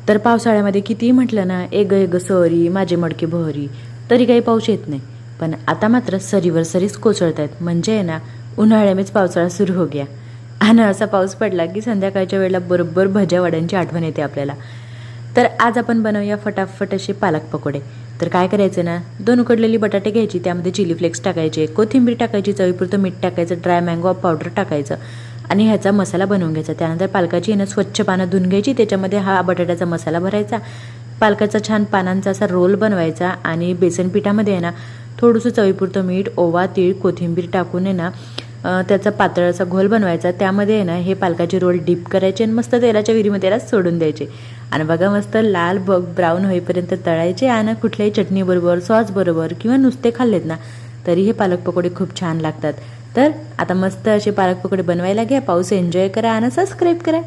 तर पावसाळ्यामध्ये कितीही म्हटलं ना, ए ग सरी माझे मडके बहरी, तरी काही पाऊस येत नाही. पण आता मात्र सरीवर सरीच कोसळत आहेत. म्हणजे आहे ना, उन्हाळ्यामेच पावसाळा सुरू हो गया. आणि असा पाऊस पडला की संध्याकाळच्या वेळेला बरोबर भज्या वड्यांची आठवण येते आपल्याला. तर आज आपण बनवूया फटाफट असे पालक पकोडे. तर काय करायचं ना, 2 उकडलेली बटाटे घ्यायची, त्यामध्ये चिली फ्लेक्स टाकायचे, कोथिंबीर टाकायची, चवीपुरतं मीठ टाकायचं, ड्राय मँगो पावडर टाकायचं आणि ह्याचा मसाला बनवून घ्यायचा. त्यानंतर पालकाची स्वच्छ पानं धुवून घ्यायची, त्याच्यामध्ये हा बटाट्याचा मसाला भरायचा, पालकाचा छान पानांचा असा रोल बनवायचा आणि बेसन पिठामध्ये आहे ना थोडंसं चवीपुरतं मीठ, ओवा, तीळ, कोथिंबीर टाकून आहे ना त्याचा पातळ असा घोल बनवायचा. त्यामध्ये आहे ना हे पालकाचे रोल डीप करायचे आणि मस्त तेलाच्या विहिरीमध्ये त्याला सोडून द्यायचे. आणि बघा मस्त लाल ब्राऊन होईपर्यंत तळायचे. आणि कुठल्याही चटणीबरोबर, सॉसबरोबर किंवा नुसते खाल्लेत ना तरी हे पालक पकोडे खूप छान लागतात. तर आता मस्त असे पालक पकोडे बनवायला घ्या, पाऊस एन्जॉय करा आणि सबस्क्राईब करा.